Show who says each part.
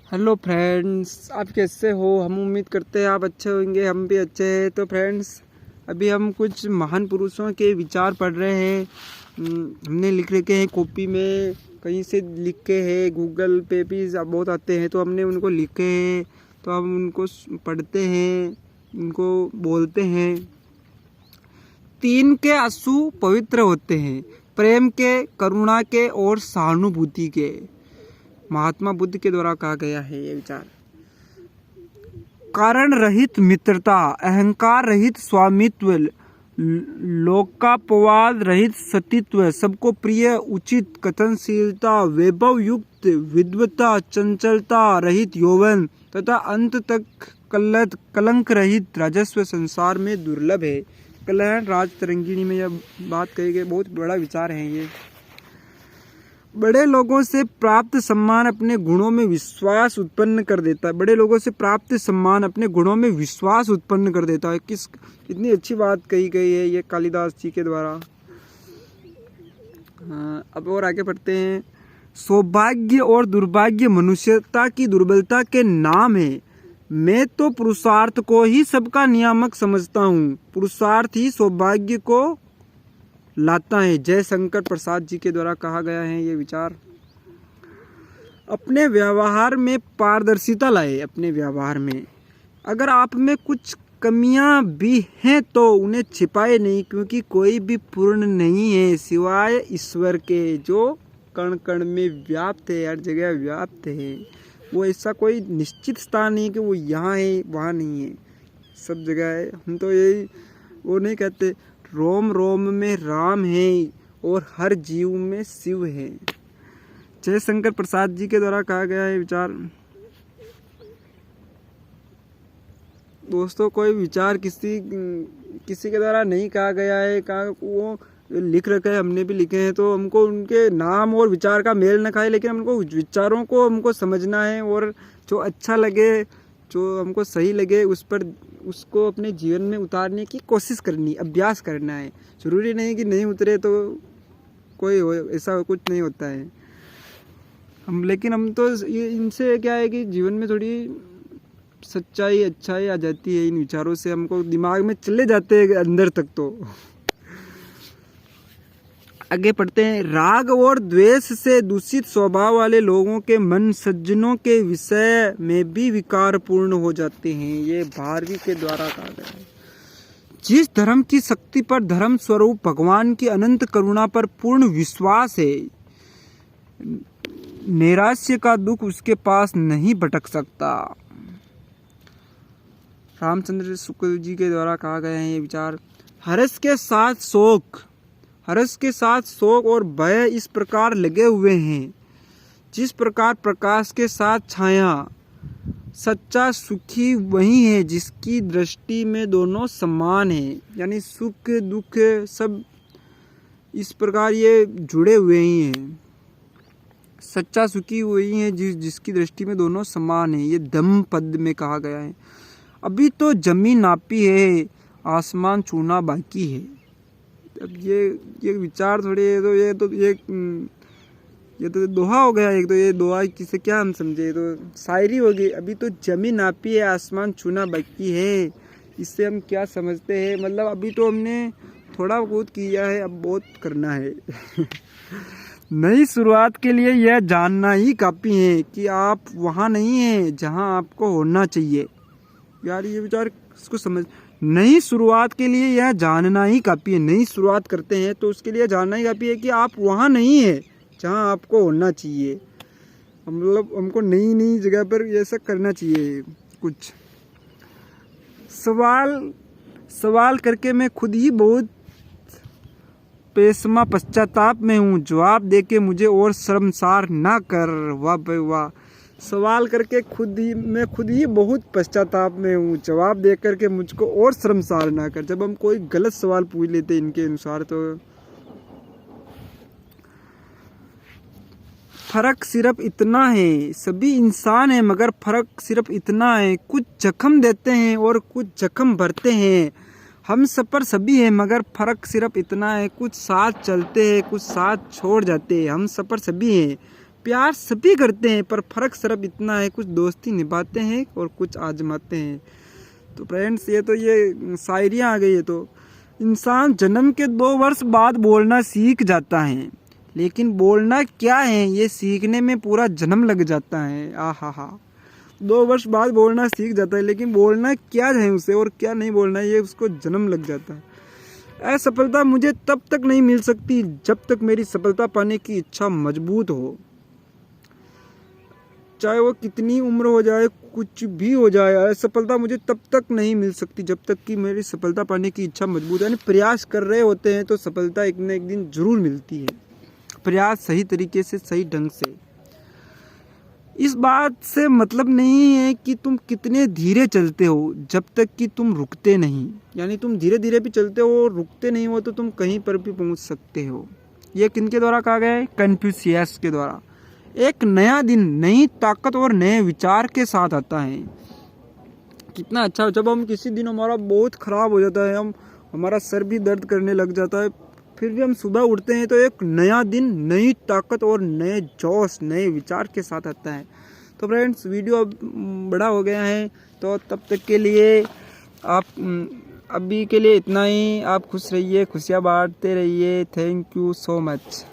Speaker 1: Hello friends, आप कैसे हो। हम उम्मीद करते हैं आप अच्छे होंगे, हम भी अच्छे हैं। तो फ्रेंड्स, अभी हम कुछ महान पुरुषों के विचार पढ़ रहे हैं। हमने लिख रखे हैं कॉपी में, कहीं से लिखे हैं, गूगल पे भी बहुत आते हैं, तो हमने उनको लिखे हैं। तो हम उनको पढ़ते हैं, उनको बोलते हैं। 3 के आंसू पवित्र होते हैं, प्रेम के, करुणा के और सहानुभूति के। महात्मा बुद्ध के द्वारा कहा गया है ये विचार। कारण रहित मित्रता, अहंकार रहित स्वामित्व, लोकापवाद रहित सतीत्व, सबको प्रिय उचित कथनशीलता, वैभव युक्त विद्वता, चंचलता रहित यौवन तथा अंत तक कलंक रहित राजस्व संसार में दुर्लभ है। कल्याण राज तरंगिणी में यह बात कही गई, बहुत बड़ा विचार है ये। बड़े लोगों से प्राप्त सम्मान अपने गुणों में विश्वास उत्पन्न कर देता है। बड़े लोगों से प्राप्त सम्मान अपने गुणों में विश्वास उत्पन्न कर देता है। किस इतनी अच्छी बात कही गई है ये कालिदास जी के द्वारा। अब और आगे पढ़ते हैं। सौभाग्य और दुर्भाग्य मनुष्यता की दुर्बलता के नाम है। मैं तो पुरुषार्थ को ही सबका नियामक समझता हूँ। पुरुषार्थ ही सौभाग्य को लाता है। जयशंकर प्रसाद जी के द्वारा कहा गया है ये विचार। अपने व्यवहार में पारदर्शिता लाए। अपने व्यवहार में अगर आप में कुछ कमियां भी हैं तो उन्हें छिपाए नहीं, क्योंकि कोई भी पूर्ण नहीं है सिवाय ईश्वर के, जो कण कण में व्याप्त है, हर जगह व्याप्त है। वो ऐसा कोई निश्चित स्थान नहीं कि वो यहाँ है वहाँ नहीं है, सब जगह है। हम तो यही वो नहीं कहते, रोम रोम में राम है और हर जीव में शिव है। जयशंकर प्रसाद जी के द्वारा कहा गया है विचार। दोस्तों, कोई विचार किसी के द्वारा नहीं कहा गया है, वो लिख रखे हैं, हमने भी लिखे हैं। तो हमको उनके नाम और विचार का मेल न खाए, लेकिन हमको विचारों को हमको समझना है और जो अच्छा लगे, जो हमको सही लगे, उसको अपने जीवन में उतारने की कोशिश करनी, अभ्यास करना है। ज़रूरी नहीं कि नहीं उतरे तो कोई ऐसा कुछ नहीं होता है। लेकिन हम तो इनसे क्या है कि जीवन में थोड़ी सच्चाई, अच्छाई आ जाती है। इन विचारों से हमको दिमाग में चले जाते हैं अंदर तक। तो आगे पढ़ते हैं। राग और द्वेष से दूषित स्वभाव वाले लोगों के मन सज्जनों के विषय में भी विकारपूर्ण हो जाते हैं। ये भारवी के द्वारा कहा गया है। जिस धर्म की शक्ति पर धर्म स्वरूप भगवान की अनंत करुणा पर पूर्ण विश्वास है, नैराश्य का दुख उसके पास नहीं भटक सकता। रामचंद्र शुक्ल जी के द्वारा कहा गया है ये विचार। हर्ष के साथ शोक और भय इस प्रकार लगे हुए हैं, जिस प्रकार प्रकाश के साथ छाया। सच्चा सुखी वही है जिसकी दृष्टि में दोनों समान है। यानी सुख दुख सब इस प्रकार ये जुड़े हुए ही हैं। सच्चा सुखी वही है जिसकी दृष्टि में दोनों समान है। ये धम्म पद में कहा गया है। अभी तो जमीन नापी है, आसमान छूना बाकी है। अब ये विचार थोड़े, ये तो दोहा हो गया। एक तो ये दोहा किसे क्या हम समझे, तो शायरी होगी। अभी तो जमीन नापी है, आसमान छूना बाकी है। इससे हम क्या समझते हैं, मतलब अभी तो हमने थोड़ा बहुत किया है, अब बहुत करना है। नई शुरुआत के लिए यह जानना ही काफ़ी है कि आप वहाँ नहीं हैं जहाँ आपको होना चाहिए। यार ये विचार इसको समझ। नई शुरुआत के लिए यह जानना ही काफ़ी है। नई शुरुआत करते हैं तो उसके लिए जानना ही काफ़ी है कि आप वहाँ नहीं है जहाँ आपको होना चाहिए। मतलब हमको नई जगह पर ऐसा करना चाहिए। कुछ सवाल करके मैं खुद ही बहुत पेशमा पश्चाताप में हूँ। जवाब देके मुझे और शर्मसार ना कर। वाह भाई वाह। सवाल करके मैं खुद ही बहुत पश्चाताप में हूँ। जवाब दे करके मुझको और शर्मसार ना कर। जब हम कोई गलत सवाल पूछ लेते इनके अनुसार, तो फर्क सिर्फ इतना है, सभी इंसान हैं मगर फर्क सिर्फ इतना है, कुछ जख्म देते हैं और कुछ जख्म भरते हैं। हम सफ़र सभी हैं मगर फर्क सिर्फ इतना है, कुछ साथ चलते हैं, कुछ साथ छोड़ जाते हैं। हम सफ़र सभी हैं, प्यार सभी करते हैं, पर फ़र्क सिर्फ इतना है, कुछ दोस्ती निभाते हैं और कुछ आजमाते हैं। तो फ्रेंड्स ये शायरियाँ आ गई है। तो इंसान जन्म के 2 वर्ष बाद बोलना सीख जाता है, लेकिन बोलना क्या है ये सीखने में पूरा जन्म लग जाता है। हा 2 वर्ष बाद बोलना सीख जाता है, लेकिन बोलना क्या है उसे और क्या नहीं बोलना है ये उसको जन्म लग जाता है। असफलता मुझे तब तक नहीं मिल सकती जब तक मेरी सफलता पाने की इच्छा मजबूत हो। चाहे वो कितनी उम्र हो जाए, कुछ भी हो जाए, असफलता मुझे तब तक नहीं मिल सकती जब तक कि मेरी सफलता पाने की इच्छा मजबूत है। यानी प्रयास कर रहे होते हैं तो सफलता एक न एक दिन जरूर मिलती है, प्रयास सही तरीके से, सही ढंग से। इस बात से मतलब नहीं है कि तुम कितने धीरे चलते हो जब तक कि तुम रुकते नहीं। यानी तुम धीरे धीरे भी चलते हो और रुकते नहीं हो तो तुम कहीं पर भी पहुंच सकते हो। ये किनके द्वारा कहा गया है? कन्फ्यूशियस के द्वारा। एक नया दिन नई ताकत और नए विचार के साथ आता है। कितना अच्छा, जब हम किसी दिन हमारा बहुत ख़राब हो जाता है, हमारा सर भी दर्द करने लग जाता है, फिर भी हम सुबह उठते हैं तो एक नया दिन नई ताकत और नए जोश, नए विचार के साथ आता है। तो फ्रेंड्स वीडियो अब बड़ा हो गया है, तो तब तक के लिए आप अभी के लिए इतना ही। आप खुश रहिए, खुशियाँ बांटते रहिए। Thank you so much.